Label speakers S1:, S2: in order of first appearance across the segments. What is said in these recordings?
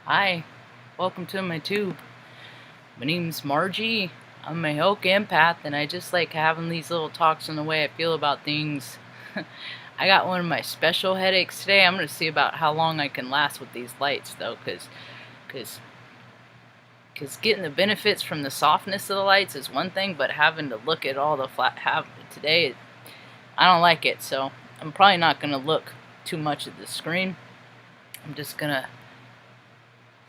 S1: Hi, welcome to my tube. My name's Margie. I'm a heyoka empath, and I just like having these little talks on the way I feel about things. I got one of my special headaches today. I'm going to see about how long I can last with these lights, though, because getting the benefits from the softness of the lights is one thing, but having to look at all the today, I don't like it. So I'm probably not going to look too much at the screen. I'm just gonna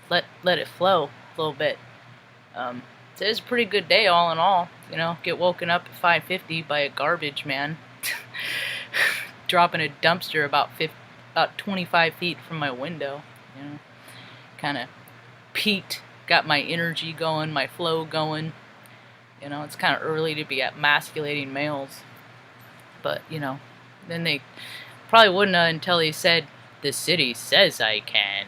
S1: let it flow a little bit. Today's a pretty good day, all in all. You know, get woken up at 5:50 by a garbage man dropping a dumpster about 25 feet from my window. You know, kind of peaked, got my energy going, my flow going. You know, it's kind of early to be emasculating males, but you know, then they probably wouldn't have until he said, "The city says I can."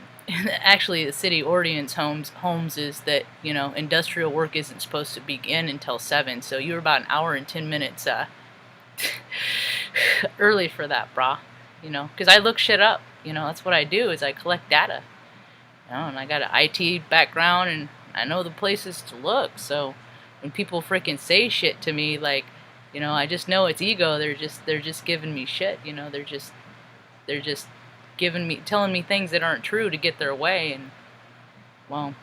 S1: Actually, the city ordinance homes is that, you know, industrial work isn't supposed to begin until 7, so you're about an hour and 10 minutes early for that, brah. You know, because I look shit up. You know, that's what I do, is I collect data. You know, and I got an IT background, and I know the places to look. So when people freaking say shit to me, like, you know, I just know it's ego. They're just giving me shit. You know, they're just telling me things that aren't true to get their way. And well,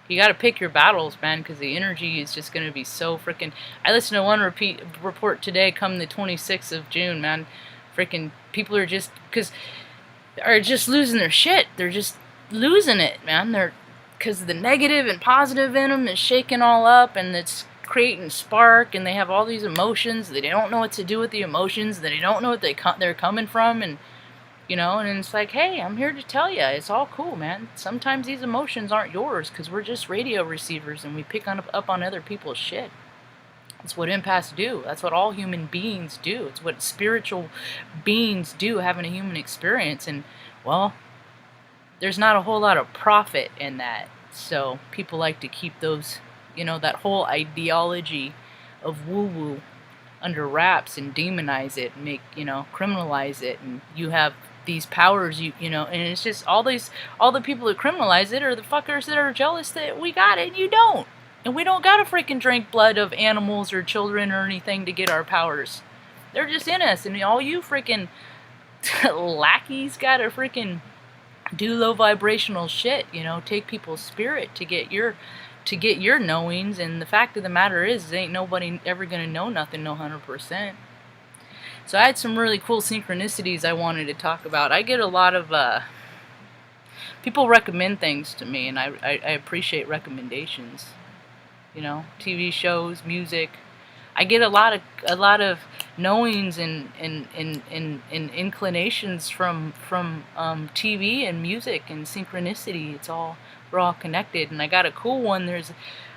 S1: you got to pick your battles, man, because the energy is just going to be so freaking. I listened to one report today, come the 26th of June, man. Freaking people are just losing their shit. They're just losing it, man. They're because the negative and positive in them is shaking all up, and it's creating spark, and they have all these emotions. They don't know what to do with the emotions. They don't know what they're coming from, and you know, and it's like, hey, I'm here to tell you, it's all cool, man. Sometimes these emotions aren't yours, because we're just radio receivers, and we pick up on other people's shit. That's what empaths do. That's what all human beings do. It's what spiritual beings do, having a human experience. And, well, there's not a whole lot of profit in that. So people like to keep those, you know, that whole ideology of woo-woo under wraps and demonize it and make, you know, criminalize it. And you have these powers, you know, and it's just all the people that criminalize it are the fuckers that are jealous that we got it and you don't. And we don't gotta freaking drink blood of animals or children or anything to get our powers. They're just in us, and all you freaking lackeys gotta freaking do low vibrational shit, you know, take people's spirit to get your knowings. And the fact of the matter is ain't nobody ever gonna know nothing 100%. So I had some really cool synchronicities I wanted to talk about. I get a lot of people recommend things to me, and I appreciate recommendations. You know, TV shows, music. I get a lot of knowings and inclinations from TV and music and synchronicity. We're all connected. And I got a cool one. There's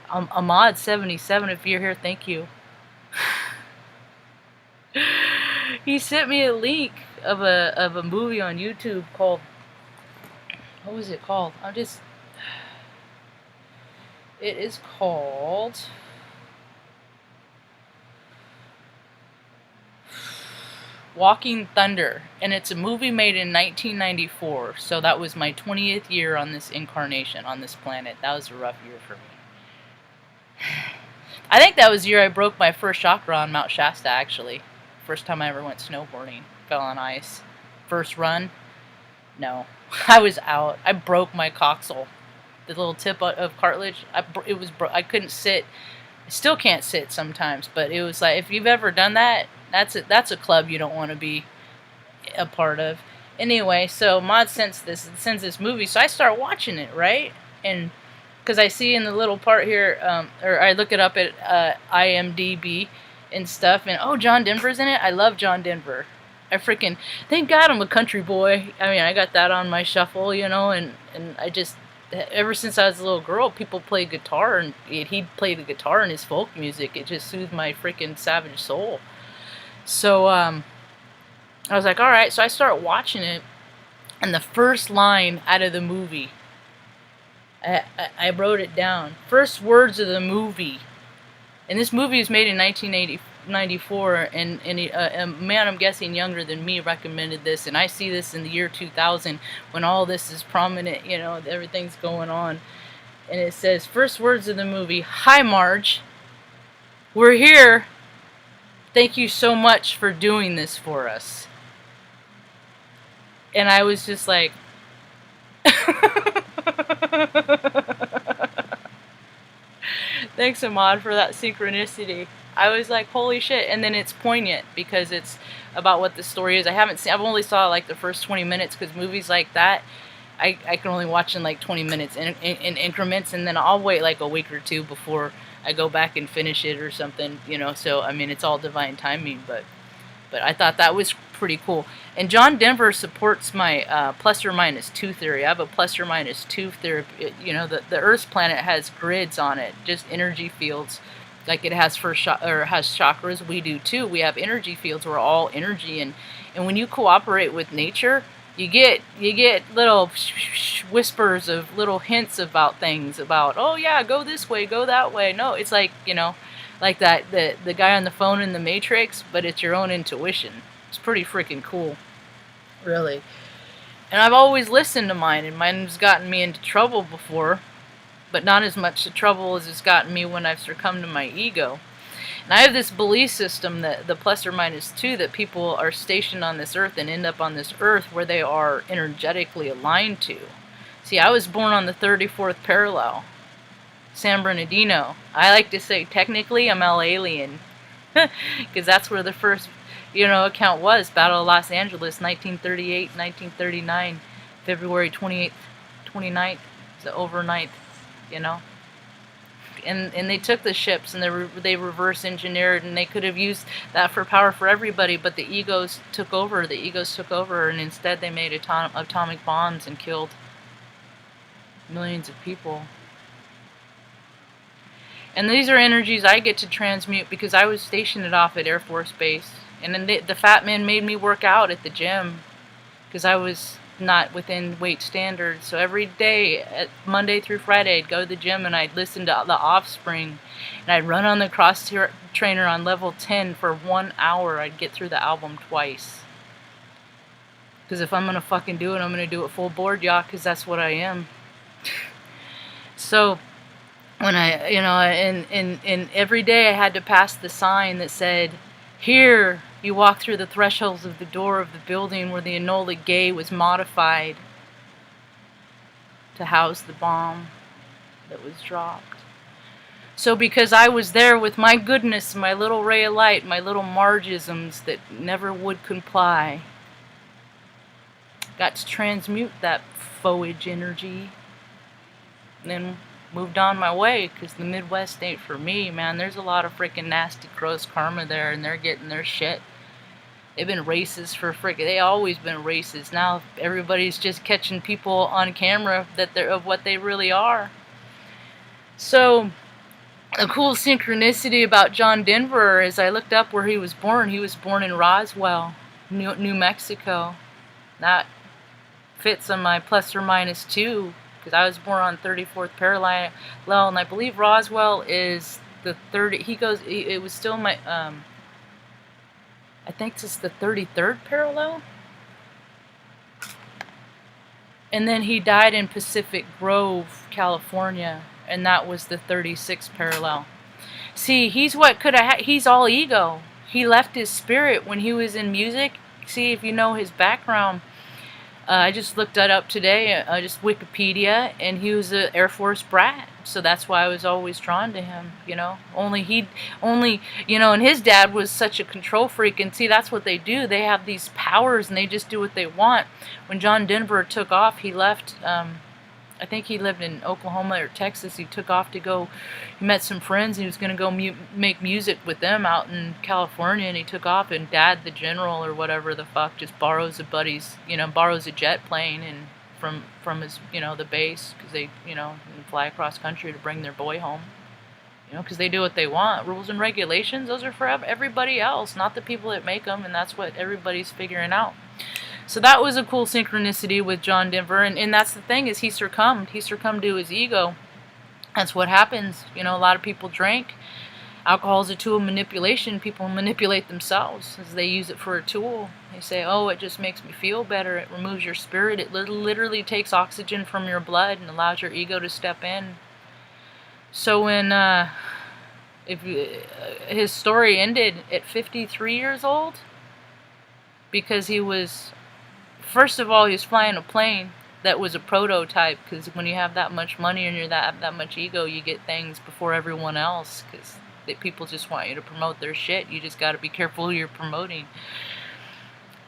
S1: Ahmad77. If you're here, thank you. He sent me a link of a movie on YouTube called, what was it called? It is called Walking Thunder, and it's a movie made in 1994. So that was my 20th year on this incarnation, on this planet. That was a rough year for me. I think that was the year I broke my first chakra on Mount Shasta, actually. First time I ever went snowboarding. Fell on ice. First run? No. I was out. I broke my coxal. The little tip of cartilage. I couldn't sit. I still can't sit sometimes, but it was like, if you've ever done that, that's a club you don't want to be a part of. Anyway, so Maud sends this movie, so I start watching it, right? And because I see in the little part here, or I look it up at IMDb and stuff, and oh, John Denver's in it. I love John Denver. I freaking thank God I'm a country boy. I mean, I got that on my shuffle, you know, and I just, ever since I was a little girl, people play guitar, and he'd play the guitar in his folk music. It just soothed my freaking savage soul. So I was like, all right. So I start watching it, and the first line out of the movie, I wrote it down. First words of the movie. And this movie was made in 1994, and a man, I'm guessing younger than me, recommended this, and I see this in the year 2000 when all this is prominent, you know, everything's going on. And it says, first words of the movie, "Hi Marge, we're here. Thank you so much for doing this for us." And I was just like, thanks, Ahmad, for that synchronicity. I was like, holy shit. And then it's poignant because it's about what the story is. I've only saw like the first 20 minutes because movies like that, I can only watch in like 20 minutes in increments, and then I'll wait like a week or two before I go back and finish it or something, you know. So, I mean, it's all divine timing, but I thought that was pretty cool. And John Denver supports my plus or minus 2 theory. I have a plus or minus 2 theory. You know, the Earth's planet has grids on it, just energy fields, like it has has chakras. We do too. We have energy fields. We're all energy, and when you cooperate with nature, you get little whispers of little hints about things, about, oh yeah, go this way, go that way. No, it's like, you know, like that the guy on the phone in the Matrix, but it's your own intuition. It's pretty freaking cool, really. And I've always listened to mine, and mine's gotten me into trouble before, but not as much trouble as it's gotten me when I've succumbed to my ego. And I have this belief system that the plus or minus 2, that people are stationed on this earth and end up on this earth where they are energetically aligned to. See, I was born on the 34th parallel, San Bernardino. I like to say technically I'm L alien, because that's where the first, you know, account was. Battle of Los Angeles, 1938, 1939, February 28th, 29th, the overnight, you know. And they took the ships, and they reverse engineered, and they could have used that for power for everybody, but the egos took over. The egos took over, and instead they made atomic bombs and killed millions of people. And these are energies I get to transmute because I was stationed off at Air Force Base. And then the fat man made me work out at the gym because I was not within weight standards. So every day, Monday through Friday, I'd go to the gym and I'd listen to The Offspring. And I'd run on the cross trainer on level 10 for 1 hour. I'd get through the album twice. Because if I'm going to fucking do it, I'm going to do it full board, y'all, because that's what I am. So when I, you know, and every day I had to pass the sign that said, "Here, you walk through the thresholds of the door of the building where the Enola Gay was modified to house the bomb that was dropped." So because I was there with my goodness, my little ray of light, my little Margisms that never would comply, got to transmute that foliage energy, and then moved on my way, because the Midwest ain't for me, man. There's a lot of freaking nasty, gross karma there, and they're getting their shit. They've been racist for they always been racist. Now everybody's just catching people on camera that they're of what they really are. So a cool synchronicity about John Denver is I looked up where he was born. He was born in Roswell, New Mexico. That fits on my plus or minus 2. Because I was born on 34th parallel, and I believe Roswell is the 30. It was still my, I think it's the 33rd parallel. And then he died in Pacific Grove, California, and that was the 36th parallel. See, he's what could have. He's all ego. He left his spirit when he was in music. See, if you know his background. I just looked that up today, just Wikipedia, and he was an Air Force brat, so that's why I was always drawn to him, you know. You know, and his dad was such a control freak, and see, that's what they do. They have these powers, and they just do what they want. When John Denver took off, he left, I think he lived in Oklahoma or Texas. He took off to go, he met some friends, and he was going to go make music with them out in California, and he took off, and Dad, the general or whatever the fuck, just borrows a buddy's, you know, borrows a jet plane and from his, you know, the base, because they, you know, fly across country to bring their boy home, you know, because they do what they want. Rules and regulations, those are for everybody else, not the people that make them, and that's what everybody's figuring out. So that was a cool synchronicity with John Denver, and that's the thing, is he succumbed to his ego. That's what happens. You know, a lot of people drink. Alcohol is a tool of manipulation. People manipulate themselves as they use it for a tool. They say, oh, it just makes me feel better. It removes your spirit. It literally takes oxygen from your blood and allows your ego to step in. So when his story ended at 53 years old, because he was, first of all, he was flying a plane that was a prototype, because when you have that much money and you're that much ego, you get things before everyone else, because people just want you to promote their shit. You just got to be careful who you're promoting.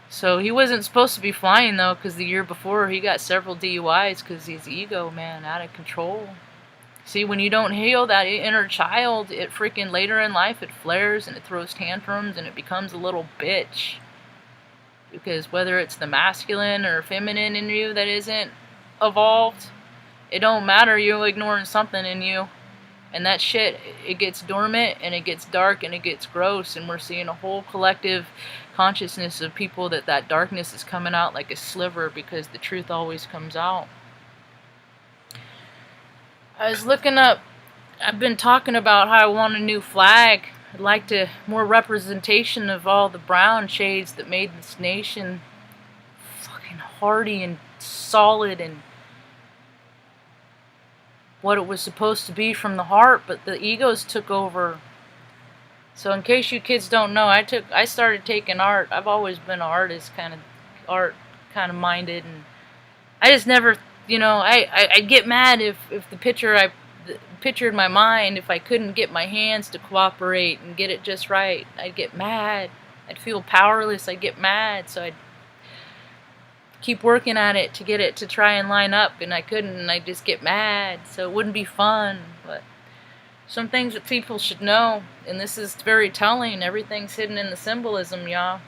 S1: So he wasn't supposed to be flying, though, because the year before he got several DUIs because his ego, man, out of control. See, when you don't heal that inner child, it freaking later in life, it flares and it throws tantrums and it becomes a little bitch. Because whether it's the masculine or feminine in you that isn't evolved, it don't matter. You're ignoring something in you. And that shit, it gets dormant and it gets dark and it gets gross. And we're seeing a whole collective consciousness of people that darkness is coming out like a sliver, because the truth always comes out. I was looking up, I've been talking about how I want a new flag. I'd like more representation of all the brown shades that made this nation fucking hardy and solid and what it was supposed to be from the heart, but the egos took over. So in case you kids don't know, I started taking art. I've always been an artist, art kind of minded, and I just never, I'd get mad if the picture I pictured in my mind, if I couldn't get my hands to cooperate and get it just right, I'd get mad. I'd feel powerless. I'd get mad, so I'd keep working at it to get it to try and line up, and I couldn't, and I'd just get mad, so it wouldn't be fun. But some things that people should know, and this is very telling, everything's hidden in the symbolism, y'all.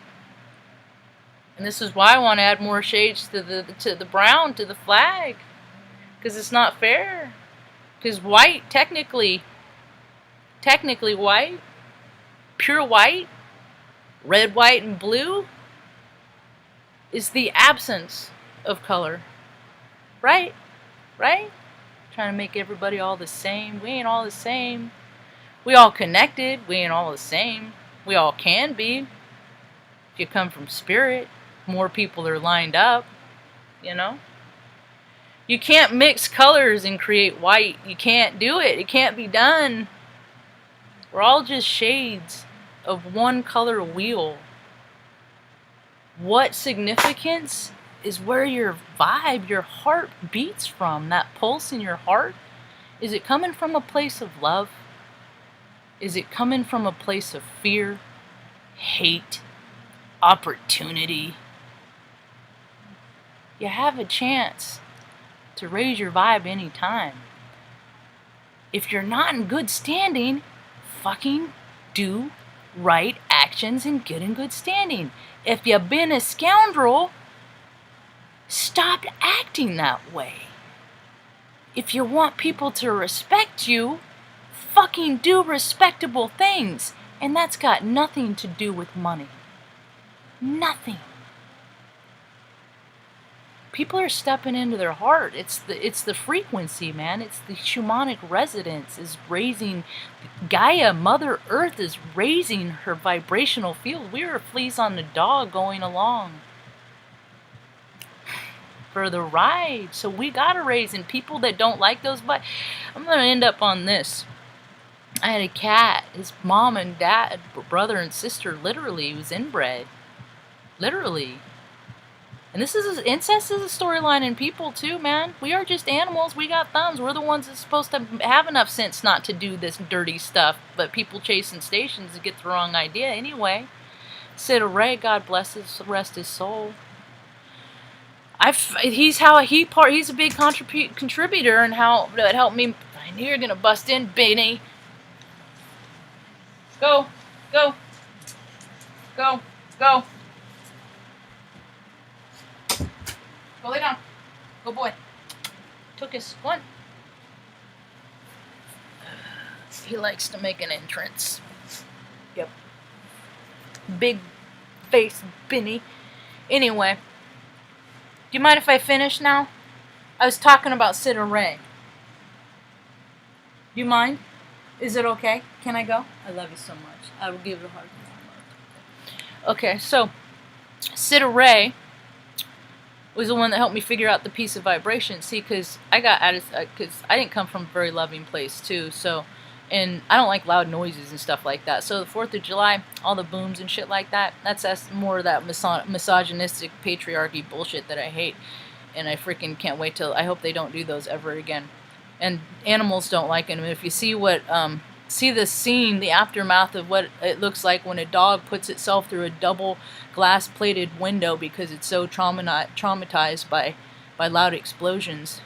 S1: And this is why I want to add more shades to the brown, to the flag, because it's not fair. Because white, technically white, pure white, red, white, and blue, is the absence of color. Right? Right? Trying to make everybody all the same. We ain't all the same. We all connected. We ain't all the same. We all can be. If you come from spirit, more people are lined up, You can't mix colors and create white. You can't do it. It can't be done. We're all just shades of one color wheel. What significance is where your vibe, your heart beats from, that pulse in your heart? Is it coming from a place of love? Is it coming from a place of fear, hate, opportunity? You have a chance to raise your vibe anytime. If you're not in good standing, fucking do right actions and get in good standing. If you've been a scoundrel, stop acting that way. If you want people to respect you, fucking do respectable things. And that's got nothing to do with money. Nothing. People are stepping into their heart. It's the frequency, man. It's the shamanic resonance is raising. Gaia, Mother Earth, is raising her vibrational field. We are fleas on the dog going along for the ride. So we gotta raise. And people that don't like those, but I'm gonna end up on this. I had a cat. His mom and dad, brother and sister, literally was inbred. Literally. And incest is a storyline in people too, man. We are just animals. We got thumbs. We're the ones that's supposed to have enough sense not to do this dirty stuff. But people chasing stations get the wrong idea anyway. Sid Ray, God bless his, rest his soul. He's a big contributor, and how that helped me. I knew you're gonna bust in, Benny. Go, go, go, go. Go lay down. Go, boy. Took his one. He likes to make an entrance. Yep. Big face Benny. Anyway. Do you mind if I finish now? I was talking about Sid Ray. Do you mind Is it okay? Can I go? I love you so much. I will give it a hard time. Okay, so Sita Ray was the one that helped me figure out the piece of vibration. See, because I got because I didn't come from a very loving place too. So, and I don't like loud noises and stuff like that. So the 4th of July, all the booms and shit like that, that's more of that misogynistic patriarchy bullshit that I hate. And I freaking can't wait till, I hope they don't do those ever again. And animals don't like them. If you see what, see the scene, the aftermath of what it looks like when a dog puts itself through a double glass-plated window because it's so traumatized by loud explosions.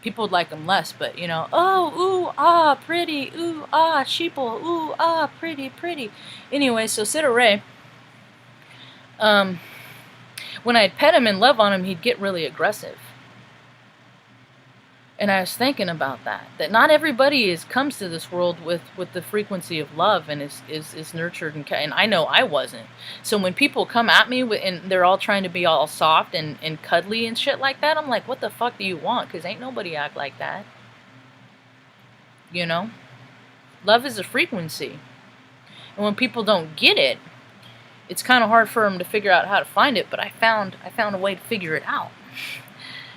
S1: People would like them less, but you know, oh, ooh, ah, pretty, ooh, ah, sheeple, ooh, ah, pretty, pretty. Anyway, so Sita Ray, when I'd pet him and love on him, he'd get really aggressive. And I was thinking about that not everybody comes to this world with the frequency of love and is nurtured, and I know I wasn't. So when people come at me and they're all trying to be all soft and cuddly and shit like that, I'm like, what the fuck do you want? Because ain't nobody act like that. You know? Love is a frequency. And when people don't get it, it's kind of hard for them to figure out how to find it, but I found a way to figure it out.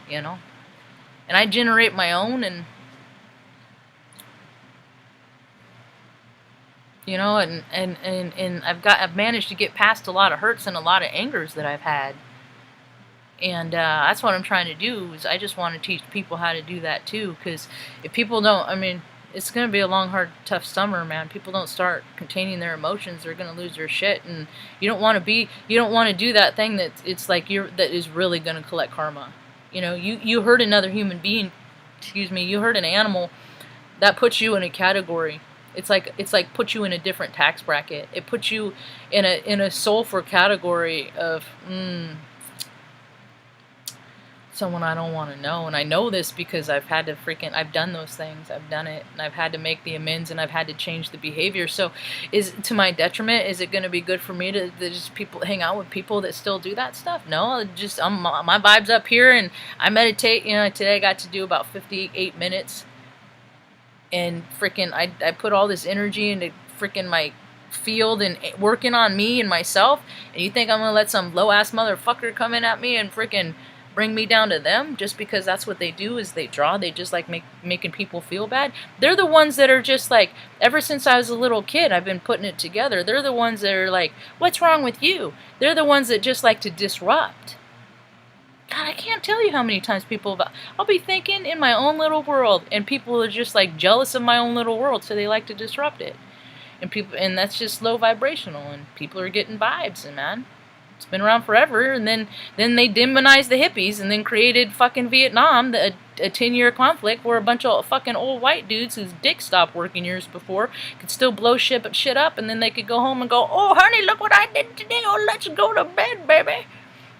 S1: You know? And I generate my own, and you know, and I've managed to get past a lot of hurts and a lot of angers that I've had, and that's what I'm trying to do. Is I just want to teach people how to do that too, because if people don't, I mean, it's gonna be a long, hard, tough summer, man. People don't start containing their emotions, they're gonna lose their shit, and you don't want to do that thing that it's like that is really gonna collect karma. You know, you hurt another human being, you hurt an animal, that puts you in a category. It's like put you in a different tax bracket. It puts you in a sulfur category of someone I don't want to know. And I know this because I've done those things. I've done it, and I've had to make the amends, and I've had to change the behavior. So is it to my detriment? Is it going to be good for me to just hang out with people that still do that stuff? No, just my vibe's up here, and I meditate. You know, today I got to do about 58 minutes, and freaking I put all this energy into freaking my field and working on me and myself. And you think I'm gonna let some low ass motherfucker come in at me and freaking bring me down to them just because that's what they do? Is they draw, they just like making people feel bad. They're the ones that are just like, ever since I was a little kid, I've been putting it together. They're the ones that are like, what's wrong with you? They're the ones that just like to disrupt. God, I can't tell you how many times I'll be thinking in my own little world, and people are just like jealous of my own little world, so they like to disrupt it. And that's just low vibrational, and people are getting vibes, and man, it's been around forever. And then they demonized the hippies, and then created fucking Vietnam, a 10-year conflict where a bunch of fucking old white dudes whose dick stopped working years before could still blow shit up, and then they could go home and go, oh honey, look what I did today, oh let's go to bed, baby,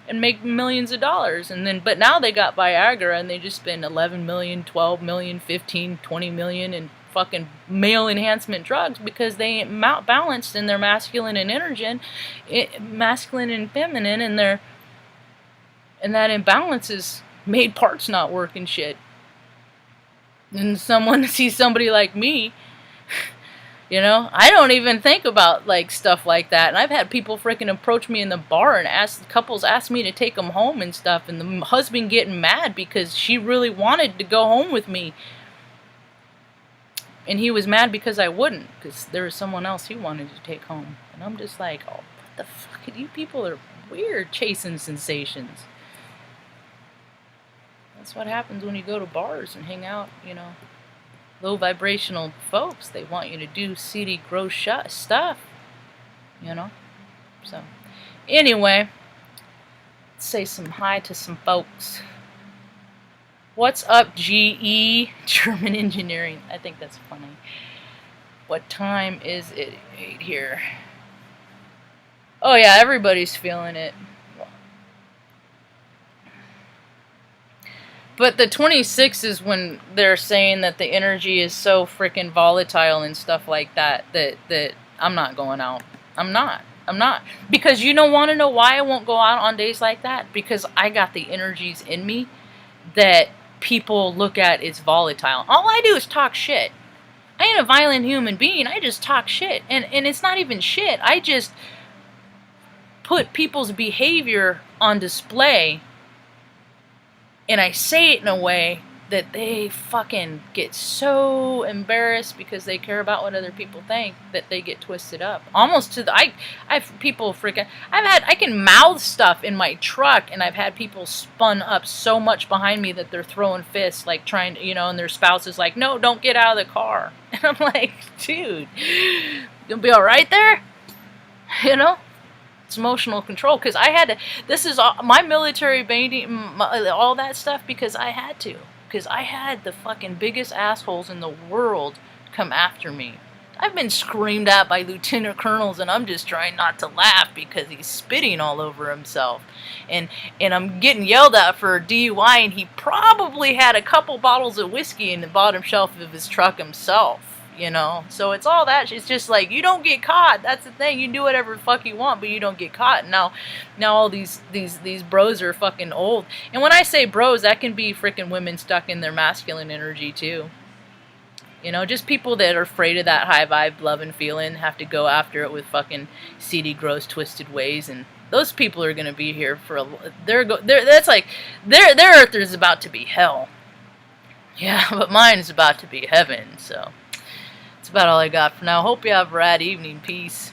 S1: and make millions of dollars. But now they got Viagra, and they just spend 11 million, 12 million, 15, 20 million in fucking male enhancement drugs because they ain't balanced in their masculine and masculine and feminine, and that imbalance has made parts not work and shit. And someone sees somebody like me, you know, I don't even think about like stuff like that. And I've had people freaking approach me in the bar and couples ask me to take them home and stuff, and the husband getting mad because she really wanted to go home with me. And he was mad because I wouldn't, because there was someone else he wanted to take home. And I'm just like, oh, what the fuck? You people are weird, chasing sensations. That's what happens when you go to bars and hang out, you know. Low vibrational folks, they want you to do seedy, gross stuff, you know. So, anyway, let's say some hi to some folks. What's up, GE? German engineering. I think that's funny. What time is it? 8 here. Oh yeah, everybody's feeling it. But the 26th is when they're saying that the energy is so freaking volatile and stuff like that, that I'm not going out. I'm not. Because you don't want to know why I won't go out on days like that? Because I got the energies in me that people look at as volatile. All I do is talk shit. I ain't a violent human being. I just talk shit. And it's not even shit. I just put people's behavior on display, and I say it in a way that they fucking get so embarrassed because they care about what other people think that they get twisted up. Almost to the I've people freaking I can mouth stuff in my truck, and I've had people spun up so much behind me that they're throwing fists, like trying to, and their spouse is like, "No, don't get out of the car." And I'm like, "Dude, you'll be all right there?" It's emotional control, because I had to. This is all my military baiting, all that stuff, because I had to. Because I had the fucking biggest assholes in the world come after me. I've been screamed at by lieutenant colonels, and I'm just trying not to laugh because he's spitting all over himself. And I'm getting yelled at for a DUI, and he probably had a couple bottles of whiskey in the bottom shelf of his truck himself. So it's all that. It's just like, you don't get caught. That's the thing. You do whatever the fuck you want, but you don't get caught. Now all these bros are fucking old. And when I say bros, that can be freaking women stuck in their masculine energy too. Just people that are afraid of that high vibe love and feeling, have to go after it with fucking seedy, gross, twisted ways. And those people are gonna be here for that's like their earth is about to be hell. Yeah, but mine is about to be heaven. So. That's about all I got for now. Hope you have a rad evening. Peace.